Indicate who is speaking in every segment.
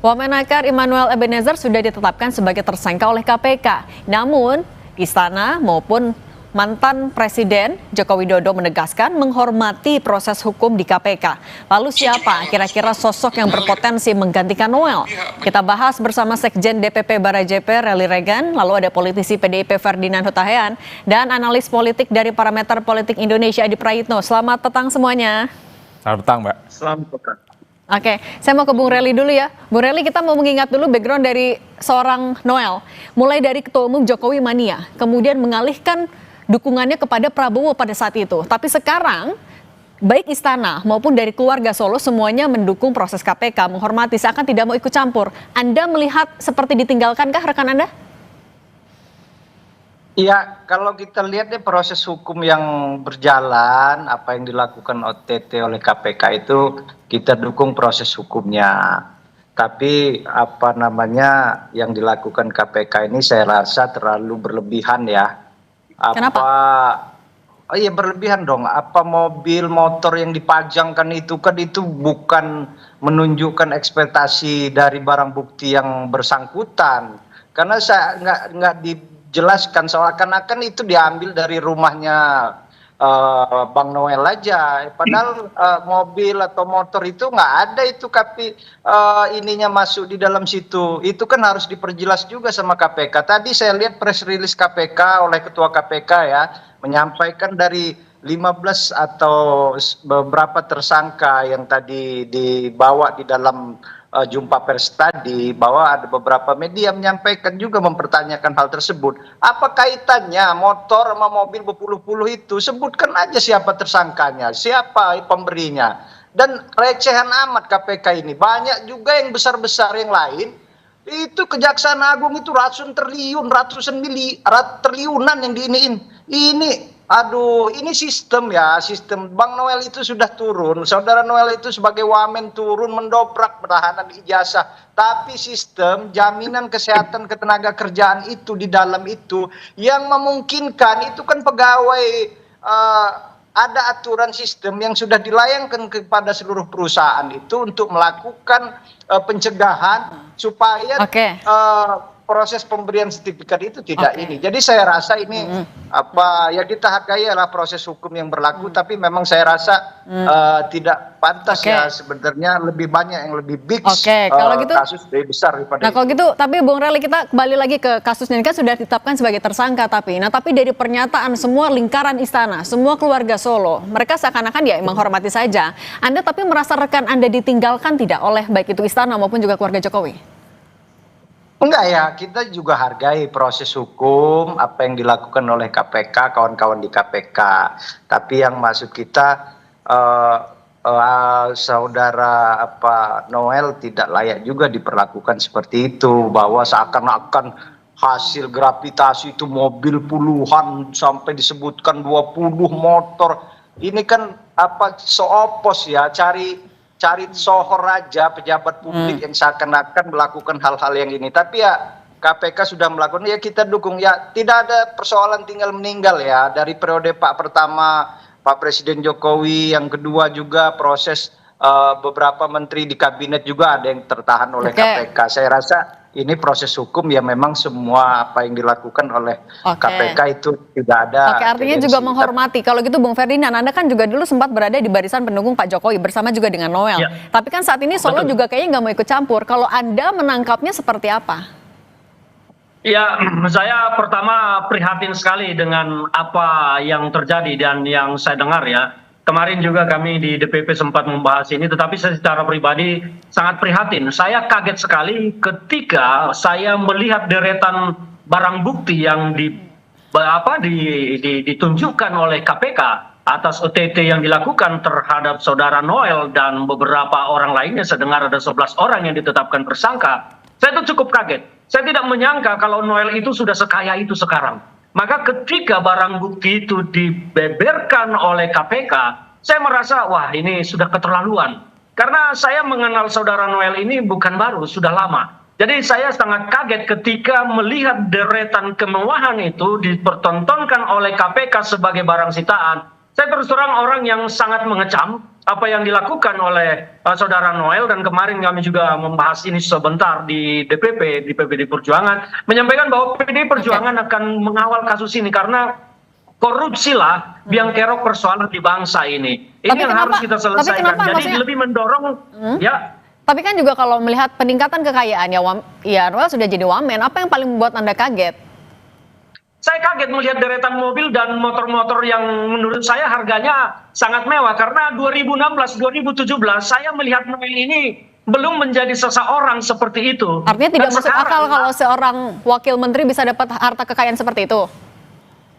Speaker 1: Wamenakar Immanuel Ebenezer sudah ditetapkan sebagai tersangka oleh KPK. Namun, Istana maupun mantan Presiden Joko Widodo menegaskan menghormati proses hukum di KPK. Lalu siapa kira-kira sosok yang berpotensi menggantikan Noel? Kita bahas bersama Sekjen DPP Barajepe Relly Regan, lalu ada politisi PDIP Ferdinand Hutahian, dan analis politik dari Parameter Politik Indonesia Adi Prayitno. Selamat petang semuanya.
Speaker 2: Selamat petang, Mbak.
Speaker 3: Selamat petang.
Speaker 1: Oke, saya mau ke Bung Relly dulu ya. Bung Relly, kita mau mengingat dulu background dari seorang Noel. Mulai dari Ketua Umum Jokowi Mania, kemudian mengalihkan dukungannya kepada Prabowo pada saat itu. Tapi sekarang, baik Istana maupun dari keluarga Solo semuanya mendukung proses KPK, menghormati, seakan tidak mau ikut campur. Anda melihat seperti ditinggalkankah rekan Anda?
Speaker 3: Iya, kalau kita lihat deh proses hukum yang berjalan, apa yang dilakukan OTT oleh KPK itu kita dukung proses hukumnya. Tapi apa namanya yang dilakukan KPK ini saya rasa terlalu berlebihan ya.
Speaker 1: Kenapa?
Speaker 3: Oh iya berlebihan dong. Apa mobil motor yang dipajangkan itu kan itu bukan menunjukkan ekspektasi dari barang bukti yang bersangkutan. Karena saya nggak dijelaskan seakan-akan itu diambil dari rumahnya Bang Noel aja. Padahal mobil atau motor itu nggak ada itu, tapi ininya masuk di dalam situ. Itu kan harus diperjelas juga sama KPK. Tadi saya lihat press release KPK oleh Ketua KPK ya, menyampaikan dari 15 atau beberapa tersangka yang tadi dibawa di dalam jumpa pers tadi, bahwa ada beberapa media menyampaikan juga mempertanyakan hal tersebut. Apa kaitannya motor sama mobil berpuluh-puluh itu? Sebutkan aja siapa tersangkanya, siapa pemberinya. Dan recehan amat KPK ini. Banyak juga yang besar-besar yang lain. Itu Kejaksaan Agung itu ratusan triliunan yang diiniin. Aduh, ini sistem ya, sistem. Bang Noel itu sudah turun, saudara Noel itu sebagai wamen turun mendobrak penahanan ijazah. Tapi sistem jaminan kesehatan ketenaga kerjaan itu di dalam itu yang memungkinkan itu kan pegawai, ada aturan sistem yang sudah dilayangkan kepada seluruh perusahaan itu untuk melakukan pencegahan supaya proses pemberian sertifikat itu tidak ini. Jadi saya rasa ini ya kita hargai lah proses hukum yang berlaku, tapi memang saya rasa tidak pantas ya sebenarnya, lebih banyak yang lebih big
Speaker 1: kalau gitu,
Speaker 3: kasus lebih besar daripada
Speaker 1: kalau gitu. Tapi Bung Relly, kita kembali lagi ke kasusnya, ini kan sudah ditetapkan sebagai tersangka, tapi dari pernyataan semua lingkaran istana, semua keluarga Solo, mereka seakan-akan ya menghormati saja. Anda tapi merasa rekan Anda ditinggalkan tidak oleh baik itu istana maupun juga keluarga Jokowi?
Speaker 3: Enggak ya, kita juga hargai proses hukum, apa yang dilakukan oleh KPK, kawan-kawan di KPK. Tapi yang maksud kita, saudara Noel tidak layak juga diperlakukan seperti itu, bahwa seakan-akan hasil gravitasi itu mobil puluhan sampai disebutkan 20 motor. Ini kan seopos ya, cari sohor aja pejabat publik yang seakan-akan melakukan hal-hal yang ini. Tapi ya KPK sudah melakukan, ya kita dukung. Ya tidak ada persoalan tinggal meninggal ya, dari periode pertama Pak Presiden Jokowi, yang kedua juga proses beberapa menteri di kabinet juga ada yang tertahan oleh KPK. Saya rasa ini proses hukum ya, memang semua apa yang dilakukan oleh KPK itu tidak ada.
Speaker 1: Artinya juga menghormati. Kalau gitu Bung Ferdinand, Anda kan juga dulu sempat berada di barisan pendukung Pak Jokowi bersama juga dengan Noel. Ya. Tapi kan saat ini Solo juga kayaknya nggak mau ikut campur. Kalau Anda menangkapnya seperti apa?
Speaker 4: Ya, saya pertama prihatin sekali dengan apa yang terjadi dan yang saya dengar ya. Kemarin juga kami di DPP sempat membahas ini, tetapi saya secara pribadi sangat prihatin. Saya kaget sekali ketika saya melihat deretan barang bukti yang ditunjukkan oleh KPK atas OTT yang dilakukan terhadap saudara Noel dan beberapa orang lainnya. Saya dengar ada 11 orang yang ditetapkan tersangka. Saya itu cukup kaget. Saya tidak menyangka kalau Noel itu sudah sekaya itu sekarang. Maka ketika barang bukti itu dibeberkan oleh KPK, saya merasa wah ini sudah keterlaluan. Karena saya mengenal saudara Noel ini bukan baru, sudah lama. Jadi saya sangat kaget ketika melihat deretan kemewahan itu dipertontonkan oleh KPK sebagai barang sitaan. Saya terus terang orang yang sangat mengecam, apa yang dilakukan oleh saudara Noel, dan kemarin kami juga membahas ini sebentar di DPP, di PPD Perjuangan, menyampaikan bahwa PPD Perjuangan akan mengawal kasus ini karena korupsi lah biang kerok persoalan di bangsa ini. Ini
Speaker 1: Tapi
Speaker 4: yang
Speaker 1: kenapa-
Speaker 4: harus kita
Speaker 1: tapi
Speaker 4: selesaikan.
Speaker 1: kenapa
Speaker 4: Jadi
Speaker 1: maksudnya-
Speaker 4: lebih mendorong ya.
Speaker 1: Tapi kan juga kalau melihat peningkatan kekayaan ya Noel sudah jadi wamen, apa yang paling membuat Anda kaget?
Speaker 4: Saya kaget melihat deretan mobil dan motor-motor yang menurut saya harganya sangat mewah, karena 2016-2017 saya melihat Noel ini belum menjadi seseorang seperti itu.
Speaker 1: Artinya tidak
Speaker 4: Dan
Speaker 1: masuk
Speaker 4: sekarang,
Speaker 1: akal kalau seorang wakil menteri bisa dapat harta kekayaan seperti itu.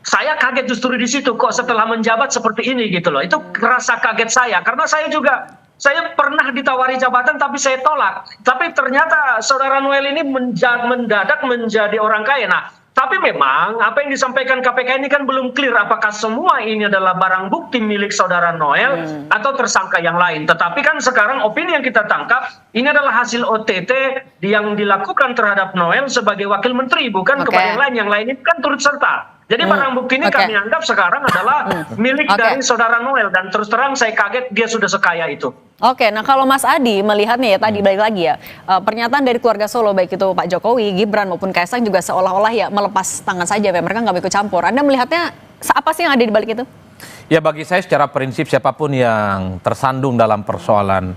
Speaker 4: Saya kaget justru di situ, kok setelah menjabat seperti ini gitu loh. Itu rasa kaget saya, karena saya pernah ditawari jabatan tapi saya tolak. Tapi ternyata saudara Noel ini mendadak menjadi orang kaya. Nah, tapi memang apa yang disampaikan KPK ini kan belum clear apakah semua ini adalah barang bukti milik saudara Noel atau tersangka yang lain. Tetapi kan sekarang opini yang kita tangkap ini adalah hasil OTT yang dilakukan terhadap Noel sebagai wakil menteri, bukan kepada yang lain. Yang lain itu kan turut serta. Jadi barang bukti ini kami anggap sekarang adalah milik dari saudara Noel, dan terus terang saya kaget dia sudah sekaya itu.
Speaker 1: Oke, nah kalau Mas Adi melihatnya ya tadi balik lagi ya, pernyataan dari keluarga Solo baik itu Pak Jokowi, Gibran maupun Kaisang juga seolah-olah ya melepas tangan saja, ya mereka nggak ikut campur. Anda melihatnya apa sih yang ada di balik itu?
Speaker 2: Ya, bagi saya secara prinsip siapapun yang tersandung dalam persoalan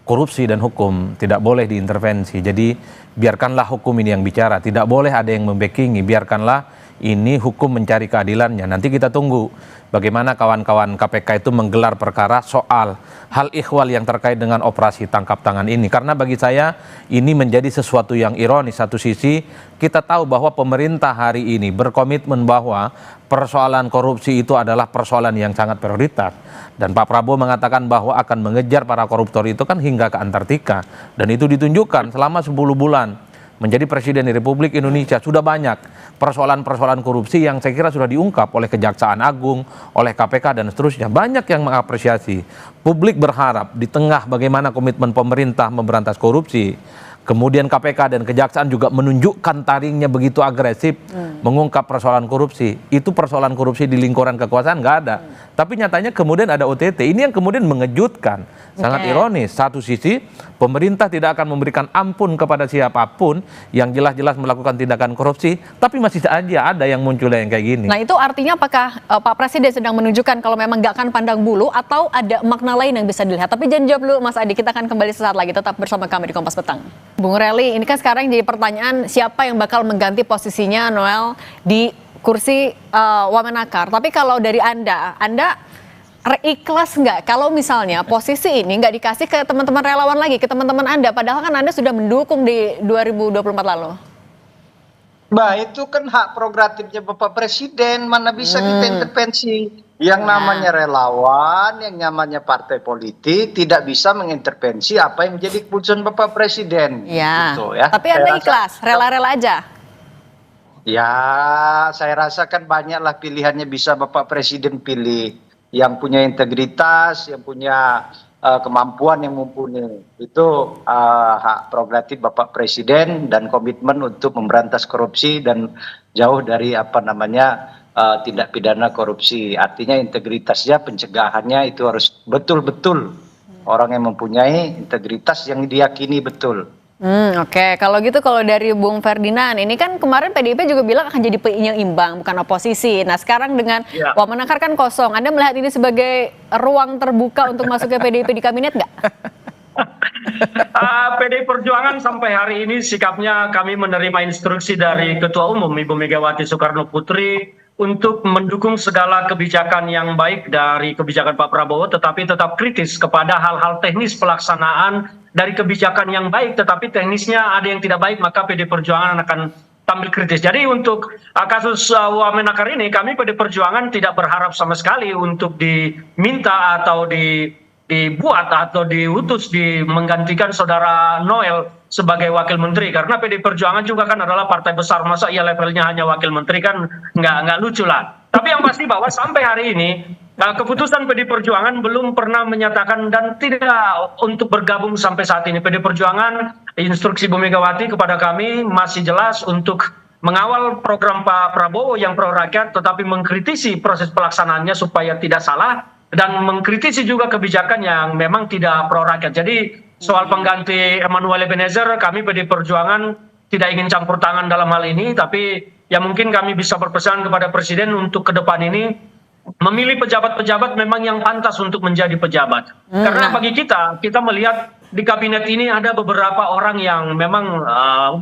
Speaker 2: korupsi dan hukum tidak boleh diintervensi. Jadi biarkanlah hukum ini yang bicara, tidak boleh ada yang membackingi, biarkanlah ini hukum mencari keadilannya. Nanti kita tunggu bagaimana kawan-kawan KPK itu menggelar perkara soal hal ihwal yang terkait dengan operasi tangkap tangan ini. Karena bagi saya ini menjadi sesuatu yang ironis. Satu sisi kita tahu bahwa pemerintah hari ini berkomitmen bahwa persoalan korupsi itu adalah persoalan yang sangat prioritas. Dan Pak Prabowo mengatakan bahwa akan mengejar para koruptor itu kan hingga ke Antartika. Dan itu ditunjukkan selama 10 bulan menjadi presiden di Republik Indonesia. Sudah banyak persoalan-persoalan korupsi yang saya kira sudah diungkap oleh Kejaksaan Agung, oleh KPK dan seterusnya. Banyak yang mengapresiasi. Publik berharap di tengah bagaimana komitmen pemerintah memberantas korupsi, kemudian KPK dan Kejaksaan juga menunjukkan taringnya begitu agresif mengungkap persoalan korupsi. Itu persoalan korupsi di lingkaran kekuasaan nggak ada. Tapi nyatanya kemudian ada OTT. Ini yang kemudian mengejutkan. Sangat ironis. Satu sisi pemerintah tidak akan memberikan ampun kepada siapapun yang jelas-jelas melakukan tindakan korupsi, tapi masih saja ada yang muncul yang kayak gini.
Speaker 1: Nah itu artinya apakah Pak Presiden sedang menunjukkan kalau memang nggak akan pandang bulu atau ada makna lain yang bisa dilihat? Tapi jangan jawab dulu Mas Adi, kita akan kembali sesaat lagi, tetap bersama kami di Kompas Petang. Bung Rely, ini kan sekarang jadi pertanyaan siapa yang bakal mengganti posisinya Noel di kursi Wamenakar. Tapi kalau dari Anda ikhlas nggak kalau misalnya posisi ini nggak dikasih ke teman-teman relawan lagi, ke teman-teman Anda, padahal kan Anda sudah mendukung di 2024 lalu?
Speaker 3: Bah, itu kan hak prerogatifnya Bapak Presiden, mana bisa kita intervensi. Yang namanya relawan, yang namanya partai politik tidak bisa mengintervensi apa yang menjadi keputusan Bapak Presiden.
Speaker 1: Ya.
Speaker 3: Gitu, ya.
Speaker 1: Tapi Anda ikhlas, rela-rela aja?
Speaker 3: Ya, saya rasa kan banyaklah pilihannya bisa Bapak Presiden pilih. Yang punya integritas, yang punya kemampuan yang mumpuni. Itu hak prerogatif Bapak Presiden dan komitmen untuk memberantas korupsi dan jauh dari tindak pidana korupsi. Artinya integritasnya, pencegahannya itu harus betul-betul orang yang mempunyai integritas yang diyakini betul.
Speaker 1: Oke. Kalau gitu, kalau dari Bung Ferdinand, ini kan kemarin PDIP juga bilang akan jadi penyeimbang, bukan oposisi. Nah sekarang dengan Wamenakar kan kosong, Anda melihat ini sebagai ruang terbuka untuk masuk ke PDIP di kabinet nggak?
Speaker 4: PDI Perjuangan sampai hari ini sikapnya kami menerima instruksi dari Ketua Umum Ibu Megawati Soekarno Putri untuk mendukung segala kebijakan yang baik dari kebijakan Pak Prabowo, tetapi tetap kritis kepada hal-hal teknis pelaksanaan dari kebijakan yang baik, tetapi teknisnya ada yang tidak baik, maka PDI Perjuangan akan tampil kritis. Jadi untuk kasus Wamenakar ini, kami PDI Perjuangan tidak berharap sama sekali untuk diminta atau dibuat atau diutus menggantikan saudara Noel sebagai wakil menteri, karena PDI Perjuangan juga kan adalah partai besar, masa ia levelnya hanya wakil menteri, kan nggak lucu lah. Tapi yang pasti bahwa sampai hari ini keputusan PDI Perjuangan belum pernah menyatakan dan tidak untuk bergabung sampai saat ini. PDI Perjuangan, instruksi Bu Megawati kepada kami masih jelas untuk mengawal program Pak Prabowo yang pro rakyat, tetapi mengkritisi proses pelaksanaannya supaya tidak salah. dan mengkritisi juga kebijakan yang memang tidak pro rakyat. Jadi soal pengganti Emmanuel Ebenezer, kami PD Perjuangan tidak ingin campur tangan dalam hal ini, tapi ya mungkin kami bisa berpesan kepada Presiden untuk ke depan ini memilih pejabat-pejabat memang yang pantas untuk menjadi pejabat. Karena bagi kita melihat di kabinet ini ada beberapa orang yang memang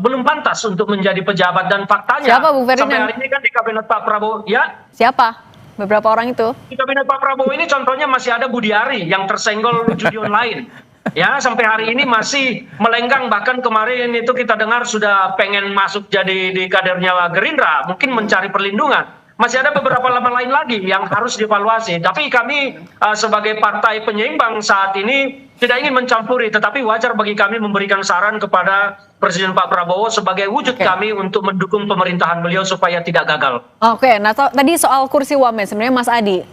Speaker 4: belum pantas untuk menjadi pejabat, dan faktanya
Speaker 1: Siapa, Bung Ferdinand?
Speaker 4: sampai hari ini kan di kabinet Pak Prabowo, ya
Speaker 1: Siapa beberapa orang itu?
Speaker 4: di kabinet Pak Prabowo ini contohnya masih ada Budi Ari yang tersenggol judi online. Ya, sampai hari ini masih melenggang, bahkan kemarin itu kita dengar sudah pengen masuk jadi di kadernya Gerindra, mungkin mencari perlindungan. Masih ada beberapa nama lain lagi yang harus dievaluasi. Tapi kami sebagai partai penyeimbang saat ini tidak ingin mencampuri, tetapi wajar bagi kami memberikan saran kepada Presiden Pak Prabowo sebagai wujud kami untuk mendukung pemerintahan beliau supaya tidak gagal.
Speaker 1: Oke, nah tadi soal kursi wamen sebenarnya Mas Adi,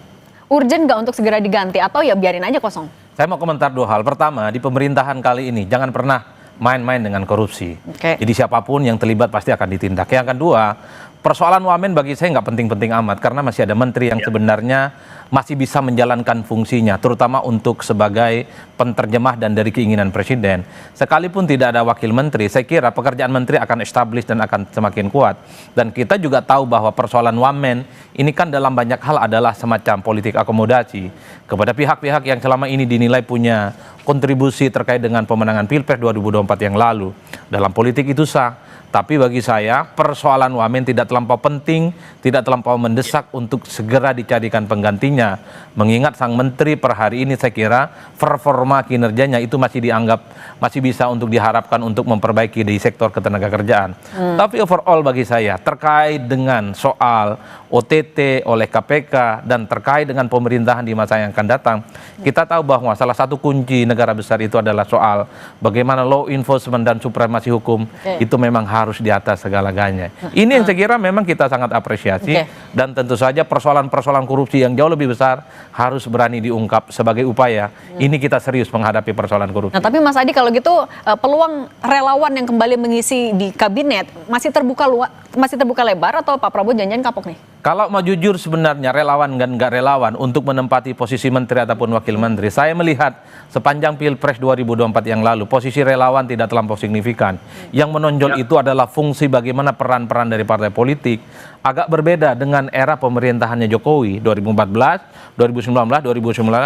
Speaker 1: urgent nggak untuk segera diganti atau ya biarin aja kosong?
Speaker 2: Saya mau komentar dua hal. Pertama, di pemerintahan kali ini jangan pernah main-main dengan korupsi. Jadi siapapun yang terlibat pasti akan ditindak. Yang kedua, persoalan wamen bagi saya nggak penting-penting amat karena masih ada menteri yang sebenarnya masih bisa menjalankan fungsinya, terutama untuk sebagai penerjemah dan dari keinginan presiden. Sekalipun tidak ada wakil menteri, saya kira pekerjaan menteri akan established dan akan semakin kuat. Dan kita juga tahu bahwa persoalan wamen ini kan dalam banyak hal adalah semacam politik akomodasi kepada pihak-pihak yang selama ini dinilai punya kontribusi terkait dengan pemenangan Pilpres 2024 yang lalu. Dalam politik itu sah. Tapi bagi saya persoalan wamen tidak terlampau penting, tidak terlampau mendesak untuk segera dicarikan penggantinya. Mengingat sang menteri per hari ini saya kira performa kinerjanya itu masih dianggap masih bisa untuk diharapkan untuk memperbaiki di sektor ketenagakerjaan. Tapi overall bagi saya terkait dengan soal OTT oleh KPK dan terkait dengan pemerintahan di masa yang akan datang, kita tahu bahwa salah satu kunci negara besar itu adalah soal bagaimana law enforcement dan supremasi hukum itu memang harus di atas segala-galanya. Ini yang saya kira memang kita sangat apresiasi dan tentu saja persoalan-persoalan korupsi yang jauh lebih besar harus berani diungkap sebagai upaya. Ini kita serius menghadapi persoalan korupsi.
Speaker 1: Nah, tapi Mas Adi kalau gitu peluang relawan yang kembali mengisi di kabinet masih terbuka lebar atau Pak Prabowo janjian kapok nih?
Speaker 2: Kalau mau jujur sebenarnya relawan dan nggak relawan untuk menempati posisi menteri ataupun wakil menteri, saya melihat sepanjang Pilpres 2024 yang lalu posisi relawan tidak terlampau signifikan. Yang menonjol itu adalah fungsi bagaimana peran-peran dari partai politik. Agak berbeda dengan era pemerintahannya Jokowi 2014, 2019,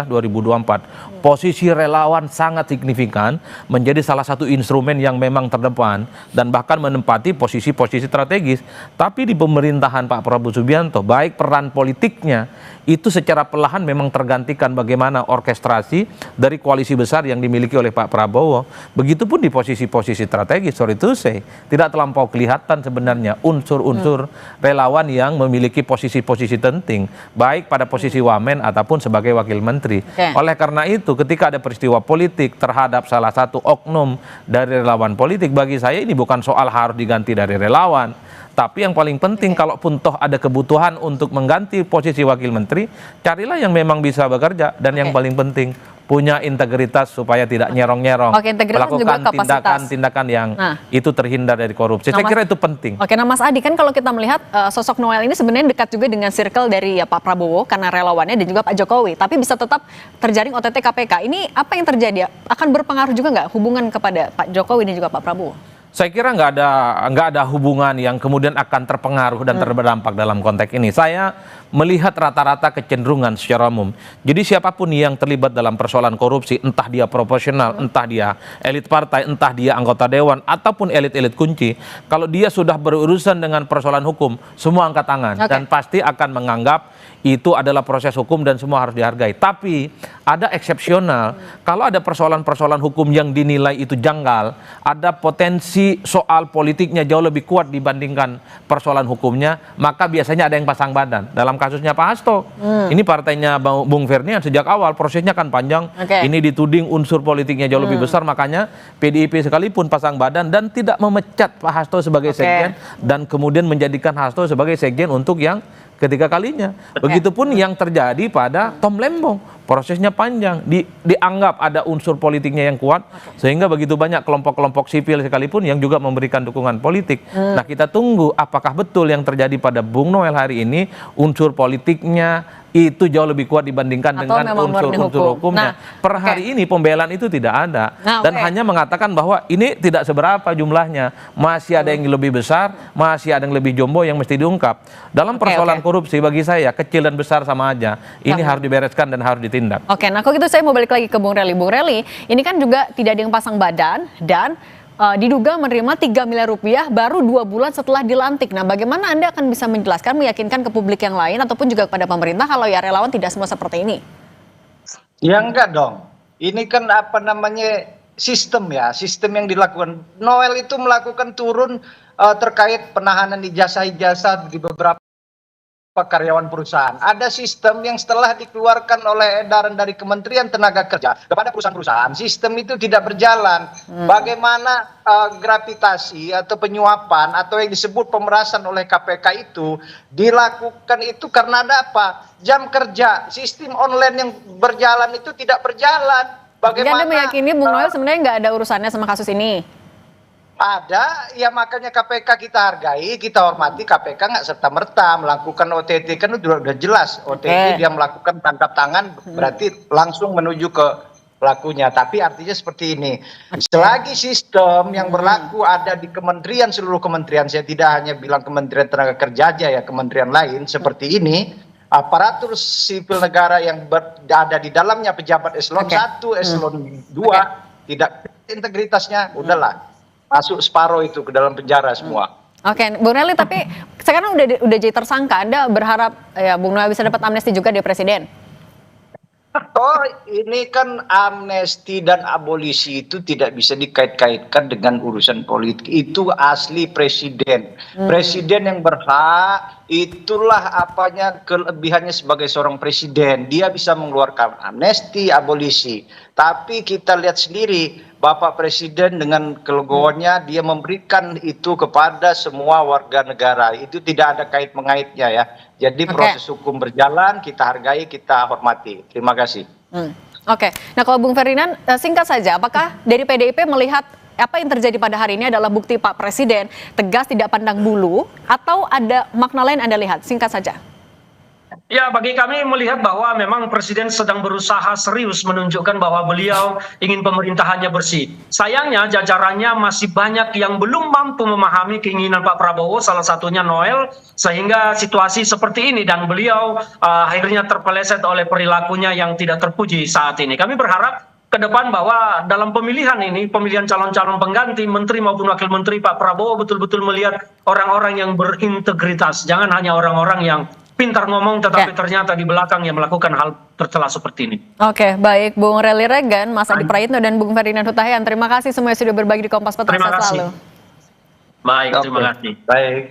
Speaker 2: 2024. Posisi relawan sangat signifikan menjadi salah satu instrumen yang memang terdepan dan bahkan menempati posisi-posisi strategis. Tapi di pemerintahan Pak Prabowo Subianto, baik peran politiknya itu secara perlahan memang tergantikan bagaimana orkestrasi dari koalisi besar yang dimiliki oleh Pak Prabowo. Begitupun di posisi-posisi strategis, sorry to say, tidak terlampau kelihatan sebenarnya unsur-unsur relawan yang memiliki posisi-posisi penting, baik pada posisi wamen ataupun sebagai wakil menteri. Oleh karena itu, ketika ada peristiwa politik terhadap salah satu oknum dari relawan politik, bagi saya ini bukan soal harus diganti dari relawan. Tapi yang paling penting kalaupun toh ada kebutuhan untuk mengganti posisi wakil menteri, carilah yang memang bisa bekerja dan yang paling penting punya integritas supaya tidak nyerong-nyerong, melakukan tindakan-tindakan yang itu terhindar dari korupsi. Saya kira itu penting.
Speaker 1: Oke, nah Mas Adi, kan kalau kita melihat sosok Noel ini sebenarnya dekat juga dengan circle dari ya Pak Prabowo karena relawannya dan juga Pak Jokowi, tapi bisa tetap terjaring OTT KPK. Ini apa yang terjadi? Akan berpengaruh juga nggak hubungan kepada Pak Jokowi dan juga Pak Prabowo?
Speaker 2: Saya kira nggak ada hubungan yang kemudian akan terpengaruh dan berdampak dalam konteks ini. Saya melihat rata-rata kecenderungan secara umum. Jadi siapapun yang terlibat dalam persoalan korupsi, entah dia proporsional, entah dia elit partai, entah dia anggota dewan, ataupun elit-elit kunci, kalau dia sudah berurusan dengan persoalan hukum, semua angkat tangan dan pasti akan menganggap itu adalah proses hukum dan semua harus dihargai. Tapi ada eksepsional, kalau ada persoalan-persoalan hukum yang dinilai itu janggal, ada potensi soal politiknya jauh lebih kuat dibandingkan persoalan hukumnya, maka biasanya ada yang pasang badan. Dalam kasusnya Pak Hasto, ini partainya Bung Ferdinand sejak awal prosesnya kan panjang, ini dituding unsur politiknya jauh lebih besar, makanya PDIP sekalipun pasang badan dan tidak memecat Pak Hasto sebagai sekjen dan kemudian menjadikan Hasto sebagai sekjen untuk yang ketiga kalinya. Begitupun yang terjadi pada Tom Lembong. prosesnya panjang, dianggap ada unsur politiknya yang kuat, sehingga begitu banyak kelompok-kelompok sipil sekalipun yang juga memberikan dukungan politik. Nah, kita tunggu apakah betul yang terjadi pada Bung Noel hari ini, unsur politiknya itu jauh lebih kuat dibandingkan
Speaker 1: Atau
Speaker 2: dengan
Speaker 1: memang murni
Speaker 2: unsur hukumnya.
Speaker 1: Nah,
Speaker 2: Per hari ini pembelaan itu tidak ada, dan hanya mengatakan bahwa ini tidak seberapa jumlahnya, masih ada yang lebih besar, masih ada yang lebih jombo yang mesti diungkap. Dalam persoalan korupsi bagi saya kecil dan besar sama aja. Ini harus dibereskan dan harus ditindak.
Speaker 1: Oke, nah kalau gitu saya mau balik lagi ke Bung Rely. Bung Rely, ini kan juga tidak ada yang pasang badan dan diduga menerima 3 miliar rupiah baru 2 bulan setelah dilantik. Nah, bagaimana Anda akan bisa menjelaskan, meyakinkan ke publik yang lain ataupun juga kepada pemerintah kalau ya relawan tidak semua seperti ini?
Speaker 3: Ya enggak dong. Ini kan apa namanya sistem ya, sistem yang dilakukan. Noel itu melakukan turun terkait penahanan ijazah-ijazah di beberapa karyawan perusahaan. Ada sistem yang setelah dikeluarkan oleh edaran dari Kementerian Tenaga Kerja kepada perusahaan-perusahaan, sistem itu tidak berjalan. Bagaimana gravitasi atau penyuapan atau yang disebut pemerasan oleh KPK itu dilakukan itu karena ada apa? Jam kerja, sistem online yang berjalan itu tidak berjalan.
Speaker 1: Jadi
Speaker 3: Bagaimana?
Speaker 1: Anda meyakini Bung Noel sebenarnya nggak ada urusannya sama kasus ini?
Speaker 3: Ada, ya makanya KPK kita hargai, kita hormati. KPK nggak serta-merta melakukan OTT, kan udah jelas OTT dia melakukan tangkap tangan, berarti langsung menuju ke pelakunya. Tapi artinya seperti ini, selagi sistem yang berlaku ada di kementerian, seluruh kementerian, saya tidak hanya bilang Kementerian Tenaga Kerja aja ya, kementerian lain seperti ini, aparatur sipil negara yang ada di dalamnya pejabat eselon 1, eselon 2, tidak integritasnya, udahlah. Masuk separuh itu ke dalam penjara semua.
Speaker 1: Oke, Bung Rely, tapi sekarang udah jadi tersangka. Anda berharap ya Bung Noel bisa dapat amnesti juga dari Presiden?
Speaker 3: Oh, ini kan amnesti dan abolisi itu tidak bisa dikait-kaitkan dengan urusan politik. Itu asli presiden. Presiden yang berhak, itulah apanya kelebihannya sebagai seorang presiden. Dia bisa mengeluarkan amnesti, abolisi. Tapi kita lihat sendiri, Bapak Presiden dengan kelegowoannya dia memberikan itu kepada semua warga negara. Itu tidak ada kait-mengaitnya ya. Jadi proses hukum berjalan, kita hargai, kita hormati. Terima kasih.
Speaker 1: Oke, nah kalau Bung Ferdinand, singkat saja, apakah dari PDIP melihat apa yang terjadi pada hari ini adalah bukti Pak Presiden tegas tidak pandang bulu, atau ada makna lain Anda lihat? Singkat saja.
Speaker 4: Ya, bagi kami melihat bahwa memang Presiden sedang berusaha serius menunjukkan bahwa beliau ingin pemerintahannya bersih. Sayangnya jajarannya masih banyak yang belum mampu memahami keinginan Pak Prabowo, salah satunya Noel, sehingga situasi seperti ini dan beliau akhirnya terpeleset oleh perilakunya yang tidak terpuji saat ini. Kami berharap ke depan bahwa dalam pemilihan ini, pemilihan calon-calon pengganti menteri maupun wakil menteri, Pak Prabowo betul-betul melihat orang-orang yang berintegritas, jangan hanya orang-orang yang pintar ngomong tetapi ternyata di belakang yang melakukan hal tercela seperti ini. Oke,
Speaker 1: baik, Bung Rely Regan, Mas Adi Prayitno dan Bung Ferdinand Hutahian, terima kasih semuanya sudah berbagi di Kompas Petang.
Speaker 4: Terima kasih. Baik, terima kasih.
Speaker 3: Baik.